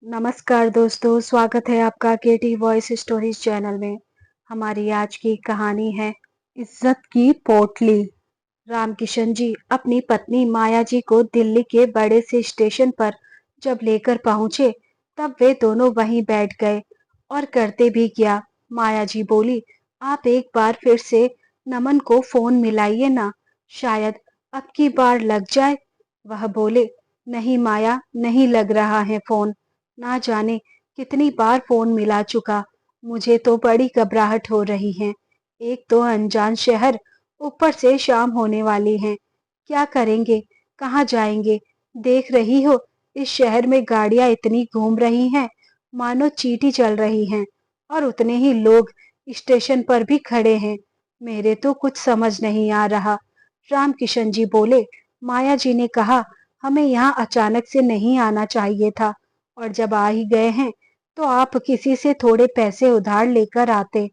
नमस्कार दोस्तों, स्वागत है आपका केटी वॉइस स्टोरीज चैनल में। हमारी आज की कहानी है इज्जत की पोटली। रामकिशन जी अपनी पत्नी माया जी को दिल्ली के बड़े से स्टेशन पर जब लेकर पहुंचे, तब वे दोनों वहीं बैठ गए और करते भी क्या। माया जी बोली, आप एक बार फिर से नमन को फोन मिलाइए ना, शायद अब की बार लग जाए। वह बोले, नहीं माया, नहीं लग रहा है फोन। ना जाने कितनी बार फोन मिला चुका, मुझे तो बड़ी घबराहट हो रही है। एक तो अनजान शहर, ऊपर से शाम होने वाली है। क्या करेंगे, कहाँ जाएंगे? देख रही हो, इस शहर में गाड़ियां इतनी घूम रही हैं, मानो चींटी चल रही हैं, और उतने ही लोग स्टेशन पर भी खड़े हैं। मेरे तो कुछ समझ नहीं आ रहा। रामकिशन जी बोले, माया जी ने कहा हमें यहाँ अचानक से नहीं आना चाहिए था, और जब आ ही गए हैं तो आप किसी से थोड़े पैसे उधार लेकर आते,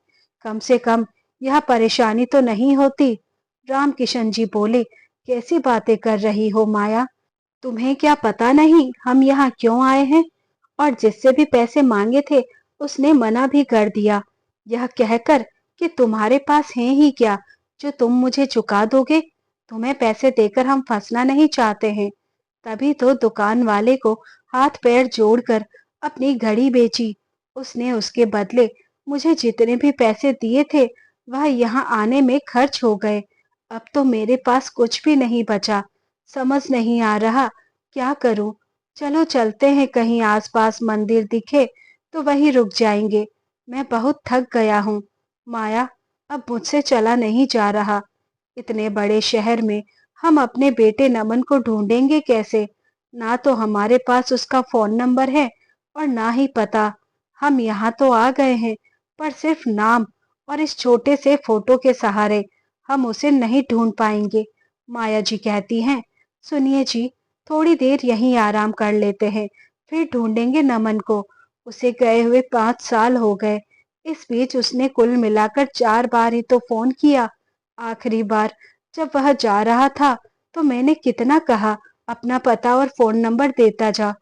कम से कम यह परेशानी तो नहीं होती। रामकिशन जी बोले, कैसी बातें कर रही हो माया, तुम्हें क्या पता नहीं हम यहाँ क्यों आए हैं? और जिससे भी पैसे मांगे थे उसने मना भी कर दिया, यह कहकर कि तुम्हारे पास है ही क्या जो तुम मुझे चुका दोगे। तुम्हें पैसे देकर हम फंसना नहीं चाहते हैं। तभी तो दुकान वाले को हाथ पैर जोड़कर अपनी घड़ी बेची। उसने उसके बदले मुझे जितने भी पैसे दिए थे वह यहाँ आने में खर्च हो गए। अब तो मेरे पास कुछ भी नहीं बचा। समझ नहीं आ रहा क्या करूं। चलो चलते हैं, कहीं आसपास मंदिर दिखे तो वहीं रुक जाएंगे। मैं बहुत थक गया हूँ माया, अब मुझसे चला नहीं जा रहा। इतने बड़े शहर में हम अपने बेटे नमन को ढूंढेंगे कैसे? ना तो हमारे पास उसका फोन नंबर है और ना ही पता। हम यहाँ तो आ गए हैं, पर सिर्फ नाम और इस छोटे से फोटो के सहारे हम उसे नहीं ढूंढ पाएंगे। माया जी कहती हैं, सुनिए जी, थोड़ी देर यहीं आराम कर लेते हैं, फिर ढूंढेंगे नमन को। उसे गए हुए 5 साल हो गए। इस बीच उसने कुल मिलाकर 4 बार ही तो फोन किया। आखिरी बार जब वह जा रहा था तो मैंने कितना कहा अपना पता और फोन नंबर देता जा,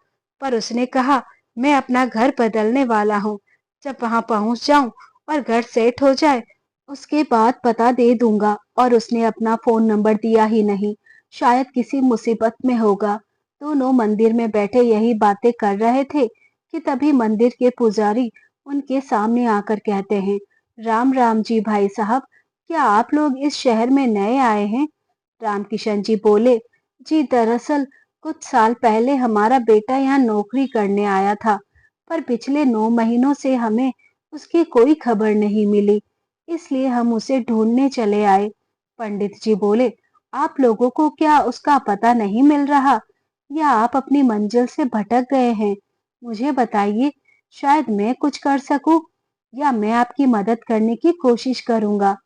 पर उसने कहा मैं अपना घर बदलने वाला हूँ, जब वहां पहुंच जाऊं और घर सेट हो जाए उसके बाद पता दे दूंगा। और उसने अपना फोन नंबर दिया ही नहीं, शायद किसी मुसीबत में होगा। दोनों मंदिर में बैठे यही बातें कर रहे थे कि तभी मंदिर के पुजारी उनके सामने आकर कहते हैं, राम राम जी भाई साहब, क्या आप लोग इस शहर में नए आए हैं? रामकिशन जी बोले, जी दरअसल कुछ साल पहले हमारा बेटा यहाँ नौकरी करने आया था, पर पिछले 9 महीनों से हमें उसकी कोई खबर नहीं मिली, इसलिए हम उसे ढूंढने चले आए। पंडित जी बोले, आप लोगों को क्या उसका पता नहीं मिल रहा, या आप अपनी मंजिल से भटक गए हैं? मुझे बताइए, शायद मैं कुछ कर सकूं, या मैं आपकी मदद करने की कोशिश करूंगा।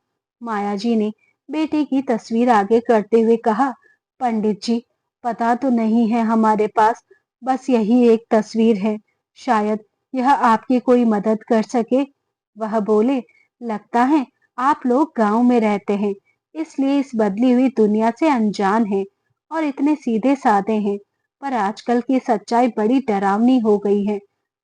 माया जी ने बेटे की तस्वीर आगे करते हुए कहा, पंडित जी, पता तो नहीं है हमारे पास, बस यही एक तस्वीर है, शायद यह आपकी कोई मदद कर सके। वह बोले, लगता है आप लोग गांव में रहते हैं, इसलिए इस बदली हुई दुनिया से अनजान हैं और इतने सीधे साधे हैं। पर आजकल की सच्चाई बड़ी डरावनी हो गई है।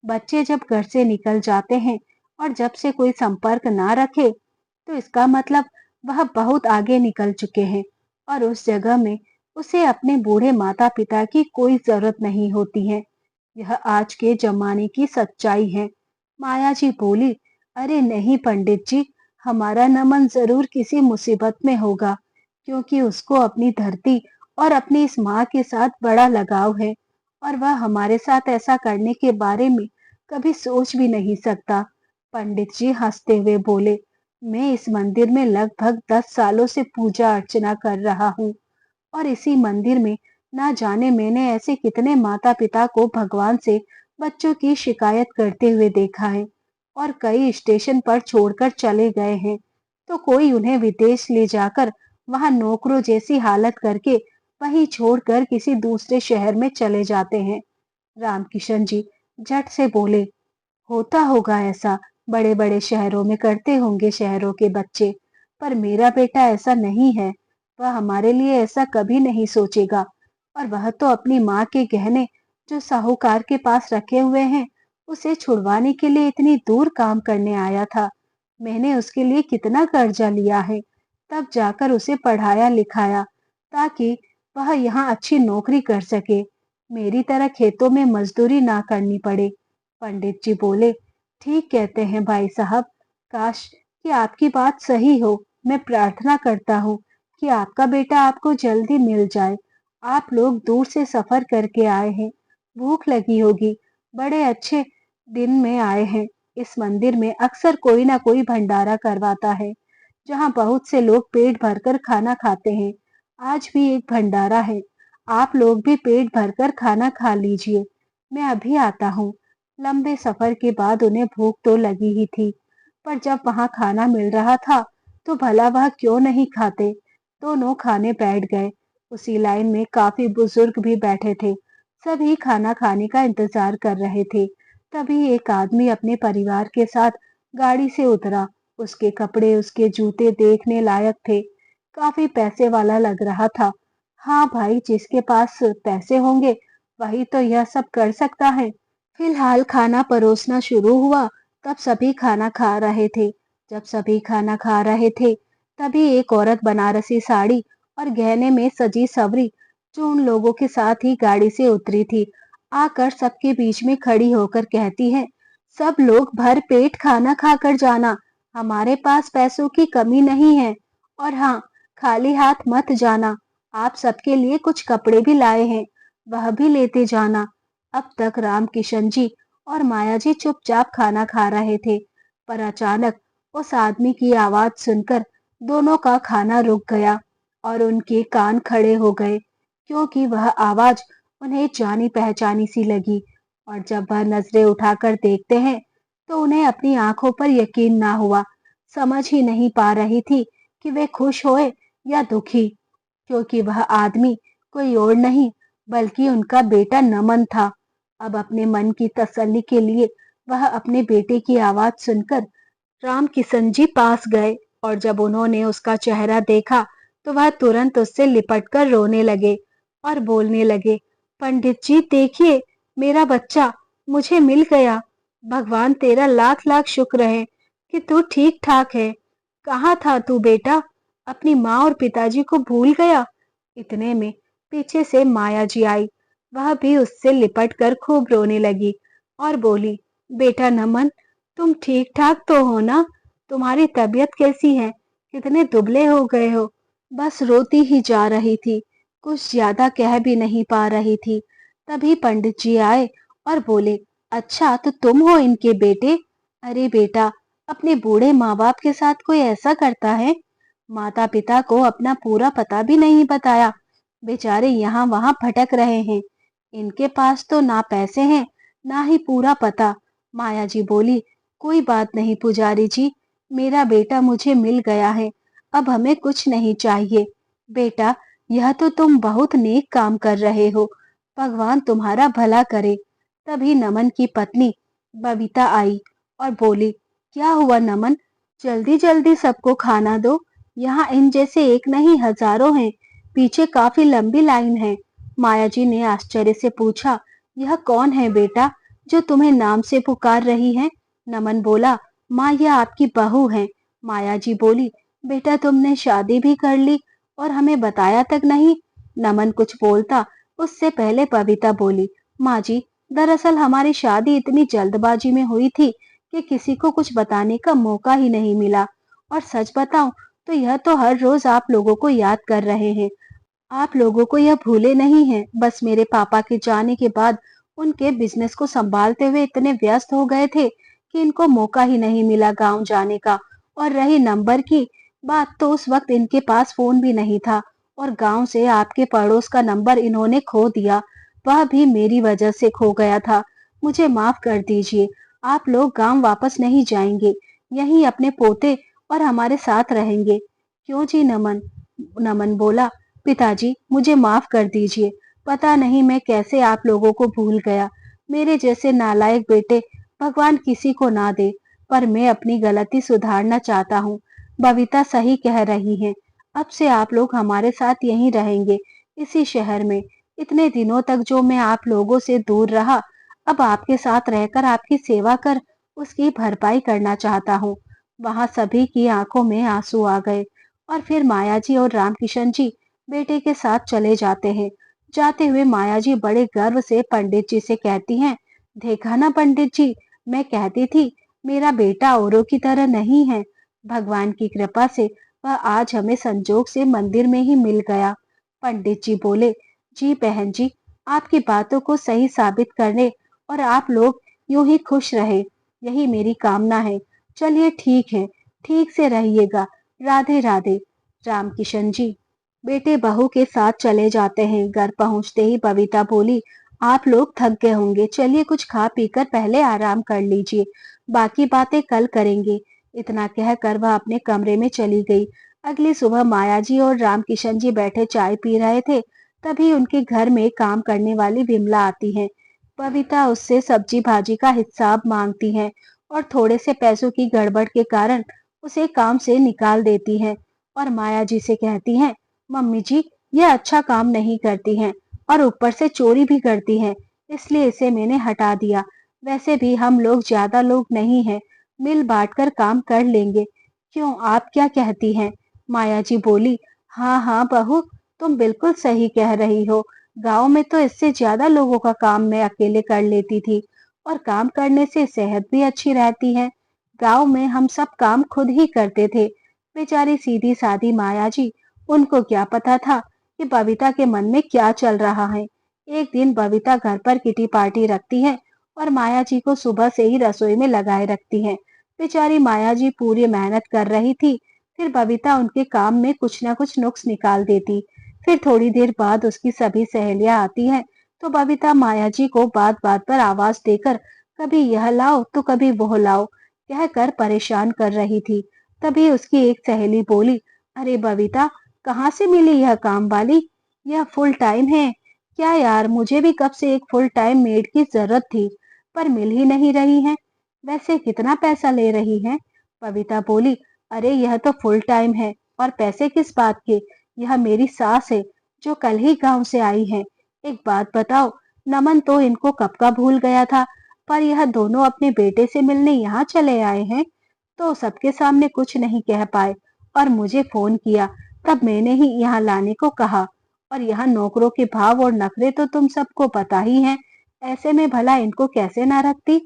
बच्चे जब घर से निकल जाते हैं और जब से कोई संपर्क ना रखे, तो इसका मतलब वह बहुत आगे निकल चुके हैं, और उस जगह में उसे अपने बूढ़े माता पिता की कोई जरूरत नहीं होती है। यह आज के जमाने की सच्चाई है। माया जी बोली, अरे नहीं पंडित जी, हमारा नमन जरूर किसी मुसीबत में होगा, क्योंकि उसको अपनी धरती और अपनी इस माँ के साथ बड़ा लगाव है, और वह हमारे साथ ऐसा करने के बारे में कभी सोच भी नहीं सकता। पंडित जी हंसते हुए बोले, मैं इस मंदिर में लगभग 10 सालों से पूजा अर्चना कर रहा हूँ, और इसी मंदिर में ना जाने मैंने ऐसे कितने माता पिता को भगवान से बच्चों की शिकायत करते हुए देखा है, और कई स्टेशन पर छोड़कर चले गए हैं, तो कोई उन्हें विदेश ले जाकर वहां नौकरों जैसी हालत करके वहीं छोड़कर किसी दूसरे शहर में चले जाते हैं। रामकिशन जी झट से बोले, होता होगा ऐसा, बड़े बड़े शहरों में करते होंगे शहरों के बच्चे, पर मेरा बेटा ऐसा नहीं है। वह हमारे लिए ऐसा कभी नहीं सोचेगा, और वह तो अपनी माँ के गहने जो साहूकार के पास रखे हुए हैं, उसे छुड़वाने के लिए इतनी दूर काम करने आया था। मैंने उसके लिए कितना कर्जा लिया है, तब जाकर उसे पढ़ाया लिखाया ताकि वह यहाँ अच्छी नौकरी कर सके, मेरी तरह खेतों में मजदूरी ना करनी पड़े। पंडित जी बोले, ठीक कहते हैं भाई साहब, काश कि आपकी बात सही हो। मैं प्रार्थना करता हूँ कि आपका बेटा आपको जल्दी मिल जाए। आप लोग दूर से सफर करके आए हैं, भूख लगी होगी, बड़े अच्छे दिन में आए हैं। इस मंदिर में अक्सर कोई ना कोई भंडारा करवाता है, जहाँ बहुत से लोग पेट भरकर खाना खाते हैं। आज भी एक भंडारा है, आप लोग भी पेट भरकर खाना खा लीजिए। मैं अभी आता हूँ। लंबे सफर के बाद उन्हें भूख तो लगी ही थी, पर जब वहां खाना मिल रहा था तो भला वह क्यों नहीं खाते। दोनों खाने बैठ गए। उसी लाइन में काफी बुजुर्ग भी बैठे थे। सभी खाना खाने का इंतजार कर रहे थे। तभी एक आदमी अपने परिवार के साथ गाड़ी से उतरा। उसके कपड़े, उसके जूते देखने लायक थे। काफी पैसे वाला लग रहा था। हाँ भाई, जिसके पास पैसे होंगे वही तो यह सब कर सकता है। फिलहाल खाना परोसना शुरू हुआ। तब सभी खाना खा रहे थे। जब सभी खाना खा रहे थे, तभी एक औरत बनारसी साड़ी और गहने में सजी सवरी, जो उन लोगों के साथ ही गाड़ी से उतरी थी, आकर सबके बीच में खड़ी होकर कहती है, सब लोग भर पेट खाना खाकर जाना। हमारे पास पैसों की कमी नहीं है। और हाँ, खाली हाथ मत जाना। आप सबके लिए कुछ कपड़े भी लाए हैं, वह भी लेते जाना। अब तक रामकिशन जी और माया जी चुपचाप खाना खा रहे थे, पर अचानक उस आदमी की आवाज सुनकर दोनों का खाना रुक गया और उनके कान खड़े हो गए, क्योंकि वह आवाज उन्हें जानी पहचानी सी लगी। और जब वह नजरें उठाकर देखते हैं तो उन्हें अपनी आंखों पर यकीन ना हुआ। समझ ही नहीं पा रही थी कि वे खुश होए या दुखी, क्योंकि वह आदमी कोई और नहीं बल्कि उनका बेटा नमन था। अब अपने मन की तसल्ली के लिए वह अपने बेटे की आवाज सुनकर राम किशन जी पास गए, और जब उन्होंने उसका चेहरा देखा तो वह तुरंत उससे लिपटकर रोने लगे और बोलने लगे, पंडित जी देखिए, मेरा बच्चा मुझे मिल गया। भगवान तेरा लाख लाख शुक्र है कि तू ठीक ठाक है। कहाँ था तू बेटा? अपनी माँ और पिताजी को भूल गया? इतने में पीछे से माया जी आई। वह भी उससे लिपट कर खूब रोने लगी और बोली, बेटा नमन, तुम ठीक ठाक तो हो ना? तुम्हारी तबीयत कैसी है? कितने दुबले हो गए हो। बस रोती ही जा रही थी, कुछ ज्यादा कह भी नहीं पा रही थी। तभी पंडित जी आए और बोले, अच्छा तो तुम हो इनके बेटे? अरे बेटा, अपने बूढ़े माँ बाप के साथ कोई ऐसा करता है? माता पिता को अपना पूरा पता भी नहीं बताया। बेचारे यहाँ वहां भटक रहे हैं। इनके पास तो ना पैसे हैं, ना ही पूरा पता। माया जी बोली, कोई बात नहीं पुजारी जी, मेरा बेटा मुझे मिल गया है। अब हमें कुछ नहीं चाहिए। बेटा, यह तो तुम बहुत नेक काम कर रहे हो। भगवान तुम्हारा भला करे। तभी नमन की पत्नी बबीता आई और बोली, क्या हुआ नमन? जल्दी जल्दी सबको खाना दो। यहाँ इन जैसे एक नहीं हजारों हैं। पीछे काफी लंबी लाइन है। माया जी ने आश्चर्य से पूछा, यह कौन है बेटा जो तुम्हें नाम से पुकार रही है? नमन बोला, माँ यह आपकी बहू है। माया जी बोली, बेटा तुमने शादी भी कर ली और हमें बताया तक नहीं। नमन कुछ बोलता उससे पहले बबीता बोली, माँ जी, दरअसल हमारी शादी इतनी जल्दबाजी में हुई थी कि किसी को कुछ बताने का मौका ही नहीं मिला। और सच बताऊं तो यह तो हर रोज आप लोगों को याद कर रहे हैं। आप लोगों को यह भूले नहीं हैं। बस मेरे पापा के जाने के बाद उनके बिजनेस को संभालते हुए इतने व्यस्त हो गए थे कि इनको मौका ही नहीं मिला गांव जाने का। और रही नंबर की बात, तो उस वक्त इनके पास फोन भी नहीं था और गांव से आपके पड़ोस का नंबर इन्होंने खो दिया। वह भी मेरी वजह से खो गया था। मुझे माफ कर दीजिए। आप लोग गांव वापस नहीं जाएंगे, यहीं अपने पोते और हमारे साथ रहेंगे। क्यों जी नमन? नमन बोला, पिताजी मुझे माफ कर दीजिए। पता नहीं मैं कैसे आप लोगों को भूल गया। मेरे जैसे नालायक बेटे भगवान किसी को ना दे, पर मैं अपनी गलती सुधारना चाहता हूँ। बबीता सही कह रही है। अब से आप लोग हमारे साथ यहीं रहेंगे, इसी शहर में। इतने दिनों तक जो मैं आप लोगों से दूर रहा, अब आपके साथ रहकर आपकी सेवा कर उसकी भरपाई करना चाहता हूँ। वहां सभी की आंखों में आंसू आ गए और फिर माया जी और रामकिशन जी बेटे के साथ चले जाते हैं। जाते हुए माया जी बड़े गर्व से पंडित जी से कहती हैं, देखा ना पंडित जी, मैं कहती थी मेरा बेटा औरों की तरह नहीं है। भगवान की कृपा से वह आज हमें संजोग से मंदिर में ही मिल गया। पंडित जी बोले, जी बहन जी, आपकी बातों को सही साबित करने और आप लोग यूं ही खुश रहे, यही मेरी कामना है। चलिए ठीक है, ठीक से रहिएगा। राधे राधे। रामकिशन जी बेटे बहू के साथ चले जाते हैं। घर पहुंचते ही बबीता बोली, आप लोग थक गए होंगे, चलिए कुछ खा पीकर पहले आराम कर लीजिए, बाकी बातें कल करेंगे। इतना कहकर वह अपने कमरे में चली गई। अगली सुबह माया जी और रामकिशन जी बैठे चाय पी रहे थे, तभी उनके घर में काम करने वाली विमला आती है। बबीता उससे सब्जी भाजी का हिसाब मांगती है और थोड़े से पैसों की गड़बड़ के कारण उसे काम से निकाल देती है और माया जी से कहती है, मम्मी जी, ये अच्छा काम नहीं करती हैं और ऊपर से चोरी भी करती हैं, इसलिए इसे मैंने हटा दिया। वैसे भी हम लोग ज्यादा लोग नहीं हैं, मिल बांट कर काम कर लेंगे। क्यों, आप क्या कहती हैं? माया जी बोली, हाँ हाँ बहू, तुम बिल्कुल सही कह रही हो। गांव में तो इससे ज्यादा लोगों का काम मैं अकेले कर लेती थी और काम करने से सेहत भी अच्छी रहती है। गांव में हम सब काम खुद ही करते थे। बेचारी सीधी सादी माया जी, उनको क्या पता था कि बबीता के मन में क्या चल रहा है। एक दिन बबीता घर पर किटी पार्टी रखती है और माया जी को सुबह से ही रसोई में लगाए रखती है। बेचारी माया जी पूरी मेहनत कर रही थी, फिर बबीता उनके काम में कुछ न कुछ नुक्स निकाल देती। फिर थोड़ी देर बाद उसकी सभी सहेलियां आती हैं, तो बबीता माया जी को बात बात पर आवाज देकर कभी यह लाओ तो कभी वह लाओ कहकर परेशान कर रही थी। तभी उसकी एक सहेली बोली, अरे बबीता, कहाँ से मिली यह काम वाली? यह फुल टाइम है क्या यार? मुझे भी कब से एक फुल टाइम मेड की जरूरत थी, पर मिल ही नहीं रही है। वैसे कितना पैसा ले रही है? बबीता बोली, अरे यह तो फुल टाइम है और पैसे किस बात के? यह मेरी सास है जो कल ही गांव से आई है। एक बात बताओ, नमन तो इनको कब का भूल गया था, पर यह दोनों अपने बेटे से मिलने यहाँ चले आए हैं। तो सबके सामने कुछ नहीं कह पाए और मुझे फोन किया, तब मैंने ही यहाँ लाने को कहा। और यहाँ नौकरों के भाव और नखरे तो तुम सबको पता ही है, ऐसे में भला इनको कैसे ना रखती?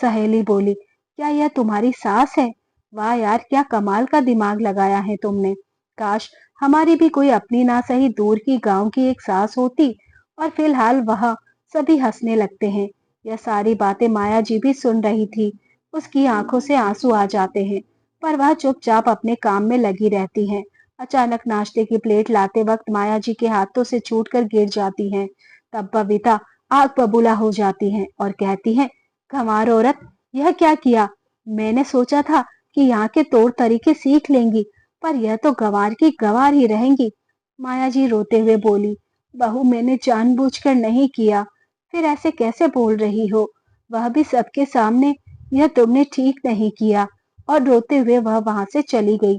सहेली बोली, क्या यह तुम्हारी सास है? वाह यार, क्या कमाल का दिमाग लगाया है तुमने। काश हमारी भी कोई अपनी ना सही दूर की गांव की एक सास होती। और फिलहाल वह सभी हंसने लगते हैं। यह सारी बातें माया जी भी सुन रही थी। उसकी आंखों से आंसू आ जाते हैं, पर वह चुपचाप अपने काम में लगी रहती है। अचानक नाश्ते की प्लेट लाते वक्त माया जी के हाथों से छूटकर गिर जाती है। तब बबीता आग बबूला हो जाती है और कहती है, गंवार औरत, यह क्या किया? मैंने सोचा था कि यहाँ के तौर तरीके सीख लेंगी, पर यह तो गंवार की गंवार ही रहेंगी। माया जी रोते हुए बोली, बहू, मैंने जानबूझकर नहीं किया। फिर ऐसे कैसे बोल रही हो? वह भी सबके सामने। यह तुमने ठीक नहीं किया। और रोते हुए वह वहां से चली गई।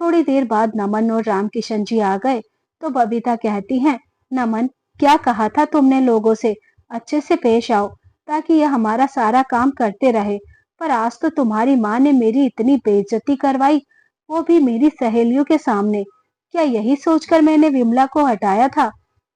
थोड़ी देर बाद नमन और रामकिशन जी आ गए, तो बबीता कहती है, नमन, क्या कहा था तुमने लोगों से? अच्छे से पेश आओ ताकि यह हमारा सारा काम करते रहे। पर आज तो तुम्हारी माँ ने मेरी इतनी बेइज्जती करवाई, वो भी मेरी सहेलियों के सामने। क्या यही सोचकर मैंने विमला को हटाया था?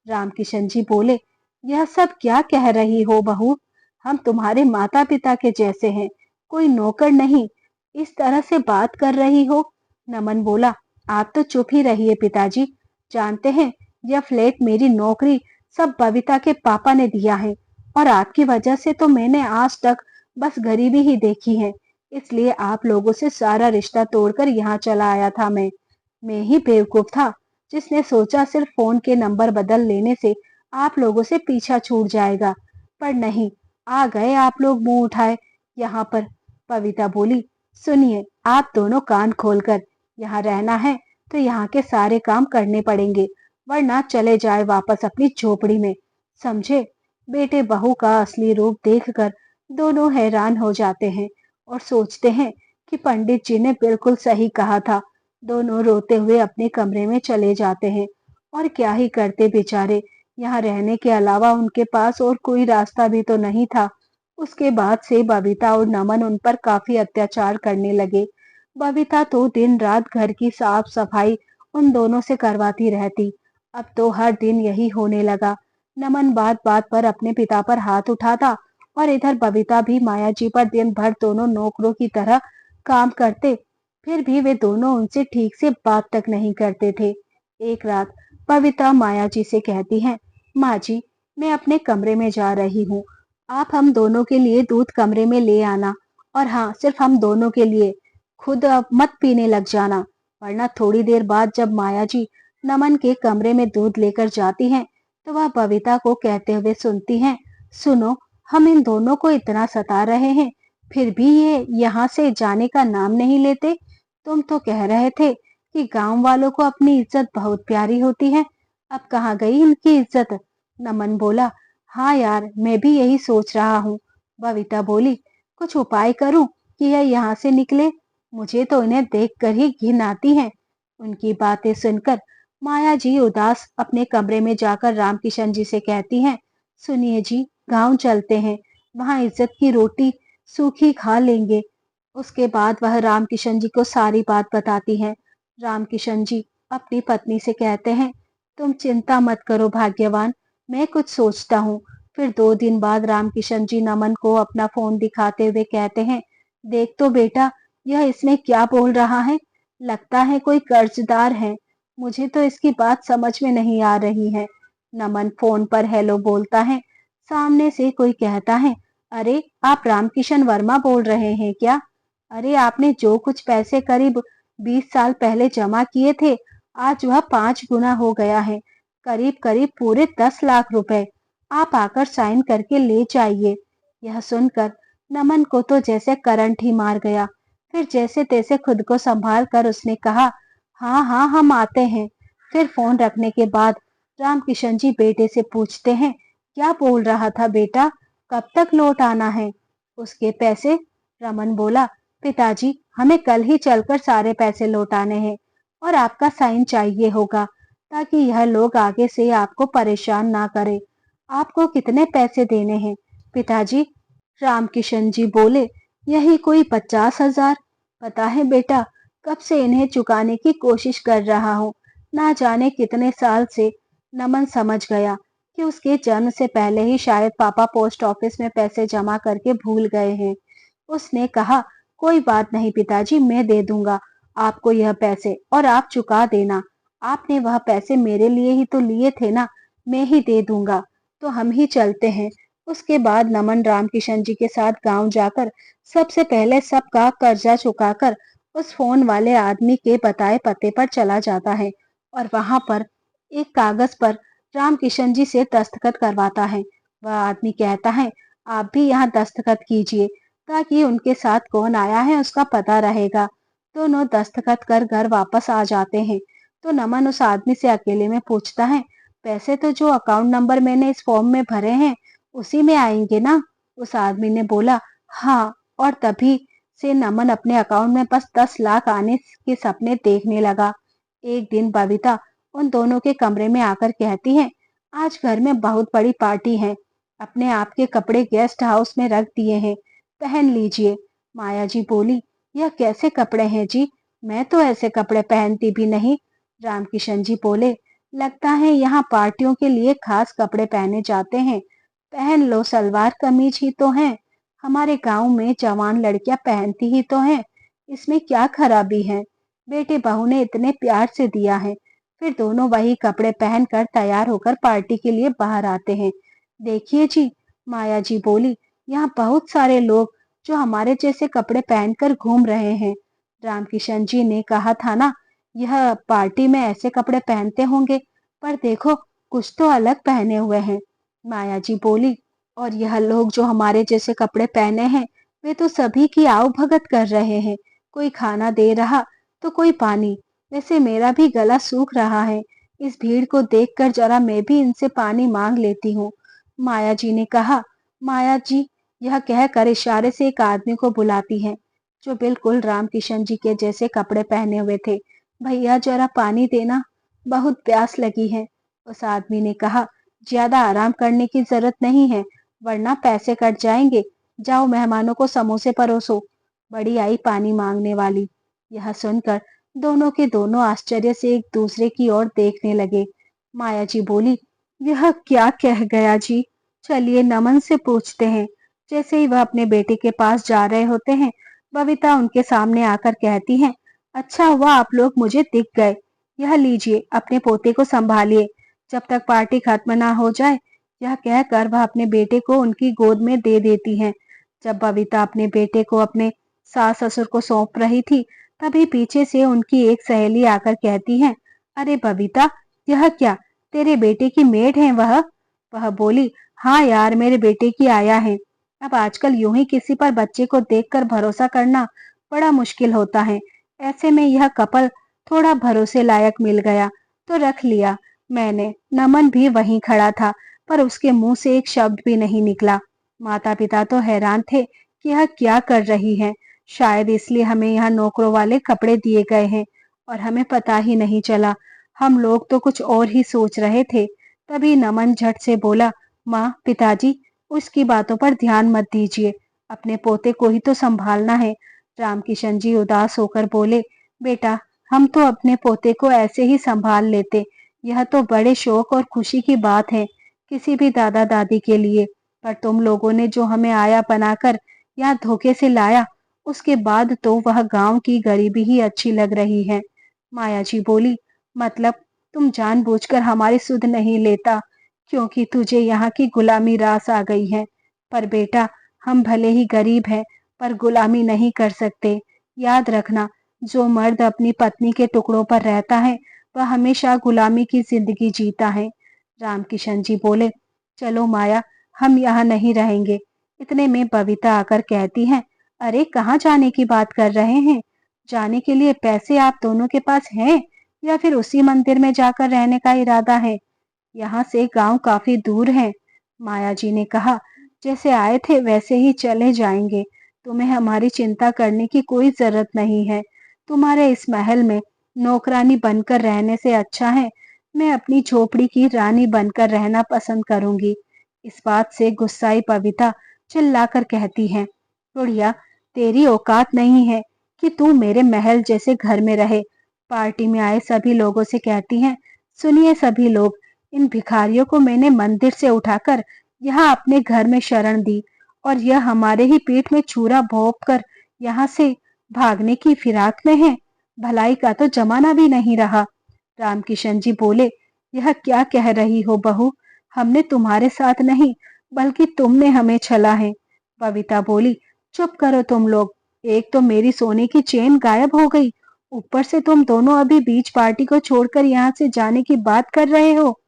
रामकिशन जी बोले, यह सब क्या कह रही हो बहू? हम तुम्हारे माता पिता के जैसे हैं, कोई नौकर नहीं। इस तरह से बात कर रही हो। नमन बोला, आप तो चुप ही रहिए पिताजी। जानते हैं, यह फ्लैट, मेरी नौकरी सब बबीता के पापा ने दिया है और आपकी वजह से तो मैंने आज तक बस गरीबी ही देखी है। इसलिए आप लोगों से सारा रिश्ता तोड़कर यहाँ चला आया था मैं ही बेवकूफ था जिसने सोचा सिर्फ फोन के नंबर बदल लेने से आप लोगों से पीछा छूट जाएगा। पर नहीं, आ गए आप लोग मुंह उठाए यहाँ पर। बबीता बोली, सुनिए आप दोनों कान खोलकर, यहाँ रहना है तो यहाँ के सारे काम करने पड़ेंगे, वरना चले जाए वापस अपनी झोपड़ी में, समझे? बेटे बहू का असली रूप देखकर दोनों हैरान हो जाते हैं और सोचते हैं कि पंडित जी ने बिल्कुल सही कहा था। दोनों रोते हुए अपने कमरे में चले जाते हैं। और क्या ही करते बेचारे, यहाँ रहने के अलावा उनके पास और कोई रास्ता भी तो नहीं था। उसके बाद से बबीता और नमन उन पर काफी अत्याचार करने लगे। बबीता तो दिन रात घर की साफ सफाई उन दोनों से करवाती रहती। अब तो हर दिन यही होने लगा। नमन बात बात पर अपने पिता पर हाथ उठाता और इधर बबीता भी माया जी पर दिन भर दोनों नौकरों की तरह काम करते। फिर भी वे दोनों उनसे ठीक से बात तक नहीं करते थे। एक रात बबीता माया जी से कहती है, माँ जी, मैं अपने कमरे में जा रही हूँ। आप हम दोनों के लिए दूध कमरे में ले आना, और हाँ, सिर्फ हम दोनों के लिए। खुद अब मत पीने लग जाना, वरना थोड़ी देर बाद जब माया जी नमन के कमरे में दूध लेकर जाती हैं, तो वह बबीता को कहते हुए सुनती हैं, सुनो, हम इन दोनों को इतना सता रहे हैं, फिर भी ये यहाँ से जाने का नाम नहीं लेते। तुम तो कह रहे थे कि गांव वालों को अपनी इज्जत बहुत प्यारी होती है, अब कहाँ गई इनकी इज्जत? नमन बोला, हाँ यार, मैं भी यही सोच रहा हूँ। बबीता बोली, कुछ उपाय करूं कि यह यहाँ से निकले? मुझे तो इन्हें देखकर ही घिन आती है। उनकी बातें सुनकर माया जी उदास अपने कमरे में जाकर रामकिशन जी से कहती हैं, सुनिए जी, गांव चलते हैं, वहां इज्जत की रोटी सूखी खा लेंगे। उसके बाद वह रामकिशन जी को सारी बात बताती हैं। रामकिशन जी अपनी पत्नी से कहते हैं, तुम चिंता मत करो भाग्यवान, मैं कुछ सोचता हूँ। फिर 2 दिन बाद रामकिशन जी नमन को अपना फोन दिखाते हुए कहते हैं, देख तो बेटा, यह इसमें क्या बोल रहा है? लगता है कोई कर्जदार है। मुझे तो इसकी बात समझ में नहीं आ रही है। नमन फोन पर हेलो बोलता है। सामने से कोई कहता है, अरे आप रामकिशन वर्मा बोल रहे हैं क्या? अरे आपने जो कुछ पैसे करीब 20 साल पहले जमा किए थे, आज वह 5 गुना हो गया है। करीब करीब पूरे 10 लाख रुपए। आप आकर साइन करके ले जाइए। यह सुनकर नमन को तो जैसे करंट ही मार गया। फिर जैसे तैसे खुद को संभाल कर उसने कहा, हाँ हाँ, हम आते हैं। फिर फोन रखने के बाद रामकिशन जी बेटे से पूछते हैं, क्या बोल रहा था बेटा, कब तक लौट आना है उसके पैसे? रमन बोला, पिताजी, हमें कल ही चलकर सारे पैसे लौटाने हैं, और आपका साइन चाहिए होगा, ताकि यह लोग आगे से आपको परेशान ना करें। आपको कितने पैसे देने हैं पिताजी? रामकिशन जी बोले, यही कोई 50,000। पता है बेटा, कब से इन्हें चुकाने की कोशिश कर रहा हूँ, ना जाने कितने साल से। नमन समझ गया कि उसके जन्म से पहले ही शायद पापा पोस्ट ऑफिस में पैसे जमा करके भूल गए हैं। उसने कहा, कोई बात नहीं पिताजी, मैं दे दूंगा आपको यह पैसे, और आप चुका देना। आपने वह पैसे मेरे लिए ही तो लिए थे ना, मैं ही दे दूंगा। तो हम ही चलते हैं। उसके बाद नमन रामकिशन जी के साथ गांव जाकर सबसे पहले सबका कर्जा चुकाकर उस फोन वाले आदमी के बताए पते पर चला जाता है, और वहां पर एक कागज पर रामकिशन जी से दस्तखत करवाता है। वह आदमी कहता है, आप भी यहाँ दस्तखत कीजिए, ताकि उनके साथ कौन आया है उसका पता रहेगा। दोनों दस्तखत कर घर वापस आ जाते हैं। तो नमन उस आदमी से अकेले में पूछता है, पैसे तो जो अकाउंट नंबर मैंने इस फॉर्म में भरे हैं उसी में आएंगे ना? उस आदमी ने बोला, हाँ। और तभी से नमन अपने अकाउंट में बस 10 लाख आने के सपने देखने लगा। एक दिन बबीता उन दोनों के कमरे में आकर कहती है, आज घर में बहुत बड़ी पार्टी है, अपने आप के कपड़े गेस्ट हाउस में रख दिए हैं, पहन लीजिए। माया जी बोली, यह कैसे कपड़े हैं जी, मैं तो ऐसे कपड़े पहनती भी नहीं। रामकिशन जी बोले, लगता है यहाँ पार्टियों के लिए खास कपड़े पहने जाते हैं, पहन लो, सलवार कमीज ही तो है, हमारे गांव में जवान लड़कियां पहनती ही तो हैं, इसमें क्या खराबी है? बेटे बहू ने इतने प्यार से दिया है। फिर दोनों वही कपड़े पहनकर तैयार होकर पार्टी के लिए बाहर आते हैं। देखिए जी, माया जी बोली, यहाँ बहुत सारे लोग जो हमारे जैसे कपड़े पहनकर घूम रहे हैं। रामकिशन जी ने कहा था ना, यह पार्टी में ऐसे कपड़े पहनते होंगे, पर देखो, कुछ तो अलग पहने हुए हैं। माया जी बोली, और यह लोग जो हमारे जैसे कपड़े पहने हैं, वे तो सभी की आओ भगत कर रहे हैं, कोई खाना दे रहा तो कोई पानी। वैसे मेरा भी गला सूख रहा है, इस भीड़ को देखकर जरा मैं भी इनसे पानी मांग लेती हूँ। माया जी ने कहा। माया जी यह कहकर इशारे से एक आदमी को बुलाती है, जो बिल्कुल रामकिशन जी के जैसे कपड़े पहने हुए थे। भैया जरा पानी देना, बहुत प्यास लगी है। उस आदमी ने कहा, ज्यादा आराम करने की जरूरत नहीं है, वरना पैसे कट जाएंगे। जाओ मेहमानों को समोसे परोसो। बड़ी आई पानी मांगने वाली। यह सुनकर दोनों के दोनों आश्चर्य से एक दूसरे की ओर देखने लगे। माया जी बोली, यह क्या कह गया जी? चलिए नमन से पूछते हैं। जैसे ही वह अपने बेटे के पास जा रहे होते हैं, बबीता उनके सामने आकर कहती है, अच्छा हुआ आप लोग मुझे दिख गए। यह लीजिए, अपने पोते को संभालिए जब तक पार्टी खत्म ना हो जाए। यह कहकर वह अपने बेटे को उनकी गोद में दे देती हैं। जब बबीता अपने बेटे को अपने सास ससुर को सौंप रही थी, तभी पीछे से उनकी एक सहेली आकर कहती है, अरे बबीता, यह क्या, तेरे बेटे की मेड है वह? वह बोली, हाँ यार, मेरे बेटे की आया है। अब आजकल यूं ही किसी पर बच्चे को देखकर भरोसा करना बड़ा मुश्किल होता है। ऐसे में यह कपल थोड़ा भरोसे लायक मिल गया तो रख लिया मैंने। नमन भी वहीं खड़ा था, पर उसके मुंह से एक शब्द भी नहीं निकला। माता पिता तो हैरान थे कि यह क्या कर रही है। शायद इसलिए हमें यहाँ नौकरों वाले कपड़े दिए गए हैं और हमें पता ही नहीं चला। हम लोग तो कुछ और ही सोच रहे थे। तभी नमन झट से बोला, माँ, पिताजी, उसकी बातों पर ध्यान मत दीजिए, अपने पोते को ही तो संभालना है। रामकिशन जी उदास होकर बोले, बेटा, हम तो अपने पोते को ऐसे ही संभाल लेते। यह तो बड़े शौक और खुशी की बात है किसी भी दादा दादी के लिए। पर तुम लोगों ने जो हमें आया बनाकर यहाँ धोखे से लाया, उसके बाद तो वह गांव की गरीबी ही अच्छी लग रही है। माया जी बोली, मतलब तुम जानबूझकर हमारी सुध नहीं लेता क्योंकि तुझे यहाँ की गुलामी रास आ गई है। पर बेटा, हम भले ही गरीब हैं, पर गुलामी नहीं कर सकते। याद रखना, जो मर्द अपनी पत्नी के टुकड़ों पर रहता है, वह हमेशा गुलामी की जिंदगी जीता है। रामकिशन जी बोले, चलो माया, हम यहाँ नहीं रहेंगे। इतने में बबीता आकर कहती है, अरे कहाँ जाने की बात कर रहे हैं? जाने के लिए पैसे आप दोनों के पास हैं या फिर उसी मंदिर में जाकर रहने का इरादा है? यहाँ से गांव काफी दूर है। माया जी ने कहा, जैसे आए थे वैसे ही चले जाएंगे। तुम्हें हमारी चिंता करने की कोई जरूरत नहीं है। तुम्हारे इस महल में नौकरानी बनकर रहने से अच्छा है मैं अपनी झोपड़ी की रानी बनकर रहना पसंद करूंगी। इस बात से गुस्साई बबीता चिल्लाकर कहती है, बुढ़िया, तेरी औकात नहीं है कि तू मेरे महल जैसे घर में रहे। पार्टी में आए सभी लोगों से कहती हैं, सुनिए सभी लोग, इन भिखारियों को मैंने मंदिर से उठाकर यहाँ अपने घर में शरण दी और यह हमारे ही पीठ में छुरा भोंक कर यहाँ से भागने की फिराक में है। भलाई का तो जमाना भी नहीं रहा। रामकिशन जी बोले, यह क्या कह रही हो बहू? हमने तुम्हारे साथ नहीं, बल्कि तुमने हमें छला है। बबीता बोली, चुप करो तुम लोग। एक तो मेरी सोने की चेन गायब हो गई, ऊपर से तुम दोनों अभी बीच पार्टी को छोड़कर यहाँ से जाने की बात कर रहे हो।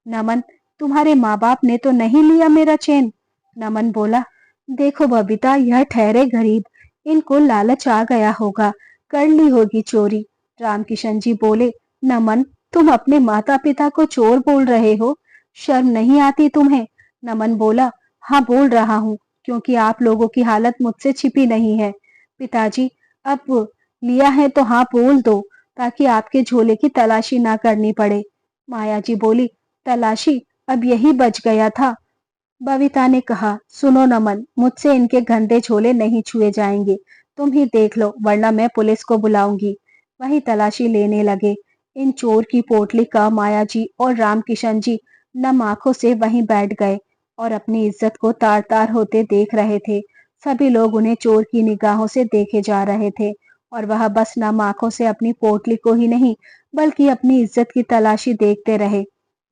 नमन, तुम्हारे माँ बाप ने तो नहीं लिया मेरा चेन? नमन बोला, देखो बबीता, यह ठहरे गरीब, इनको लालच आ गया होगा, कर ली होगी चोरी। रामकिशन जी बोले, नमन, तुम अपने माता पिता को चोर बोल रहे हो? शर्म नहीं आती तुम्हें? नमन बोला, हाँ बोल रहा हूँ, क्योंकि आप लोगों की हालत मुझसे छिपी नहीं है। पिताजी, अब लिया है तो हाँ बोल दो, ताकि आपके झोले की तलाशी ना करनी पड़े। माया जी बोली, तलाशी? अब यही बच गया था। बबीता ने कहा, सुनो नमन, मुझसे इनके गंदे झोले नहीं छुए जाएंगे। तुम ही देख लो, वरना मैं पुलिस को बुलाऊंगी। वही तलाशी लेने लगे। इन चोर की पोटली का माया जी और रामकिशन जी नम आंखों से वहीं बैठ गए और अपनी इज्जत को तार तार होते देख रहे थे। सभी लोग उन्हें चोर की निगाहों से देखे जा रहे थे और वह बस नम आंखों से अपनी पोटली को ही नहीं, बल्कि अपनी इज्जत की तलाशी देखते रहे,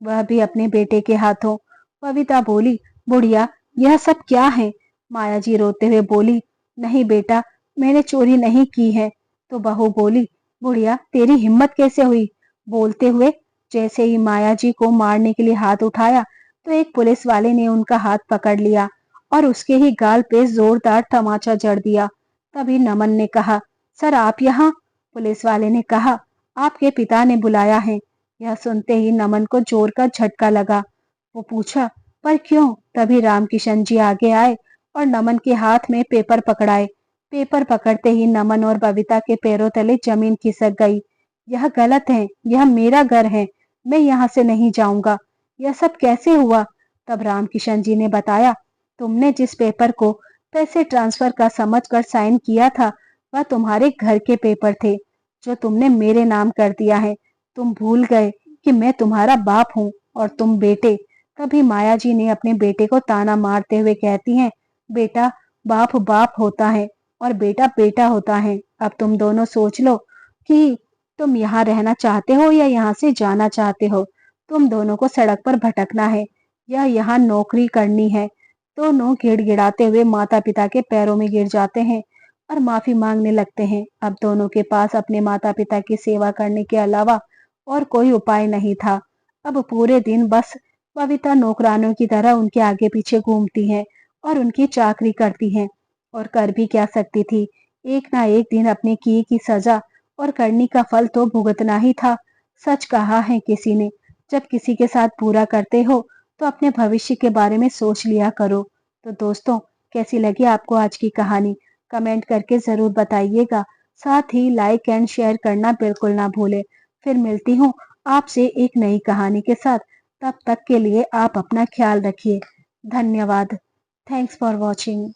वह भी अपने बेटे के हाथों। बबीता बोली, बुढ़िया, यह सब क्या है? माया जी रोते हुए बोली, नहीं बेटा, मैंने चोरी नहीं की है। तो बहू बोली, बुढ़िया, तेरी हिम्मत कैसे हुई? बोलते हुए जैसे ही माया जी को मारने के लिए हाथ उठाया, तो एक पुलिस वाले ने उनका हाथ पकड़ लिया और उसके ही गाल पे जोरदार तमाचा जड़ दिया। तभी नमन ने कहा, सर आप यहाँ? पुलिस वाले ने कहा, आपके पिता ने बुलाया है। यह सुनते ही नमन को जोर का झटका लगा। वो पूछा, पर क्यों? तभी रामकिशन जी आगे आए और नमन के हाथ में पेपर पकड़ाए। पेपर पकड़ते ही नमन और बबीता के पैरों तले जमीन खिसक गई। यह गलत है, यह मेरा घर है, मैं यहाँ से नहीं जाऊंगा। यह सब कैसे हुआ? तब रामकिशन जी ने बताया, तुमने जिस पेपर को पैसे ट्रांसफर का समझकर साइन किया था, वह तुम्हारे घर के पेपर थे, जो तुमने मेरे नाम कर दिया है। तुम भूल गए कि मैं तुम्हारा बाप हूँ और तुम बेटे। तभी माया जी ने अपने बेटे को ताना मारते हुए कहती हैं, बेटा, बाप बाप होता है और बेटा बेटा होता है। अब तुम दोनों सोच लो कि तुम यहाँ रहना चाहते हो या यहाँ से जाना चाहते हो। तुम दोनों को सड़क पर भटकना है या यहाँ नौकरी करनी है। दोनों गिड़गिड़ाते हुए माता पिता के पैरों में गिर जाते हैं और माफी मांगने लगते हैं। अब दोनों के पास अपने माता पिता की सेवा करने के अलावा और कोई उपाय नहीं था। अब पूरे दिन बस बबीता नौकरानों की तरह उनके आगे पीछे घूमती है और उनकी चाकरी करती है, और कर भी क्या सकती थी। एक ना एक दिन अपने किए की सजा और करनी का फल तो भुगतना ही था। सच कहा है किसी ने, जब किसी के साथ बुरा करते हो तो अपने भविष्य के बारे में सोच लिया करो। तो दोस्तों, कैसी लगी आपको आज की कहानी? कमेंट करके जरूर बताइएगा। साथ ही लाइक एंड शेयर करना बिल्कुल ना भूले। फिर मिलती हूँ आपसे एक नई कहानी के साथ। तब तक के लिए आप अपना ख्याल रखिए। धन्यवाद। Thanks for watching.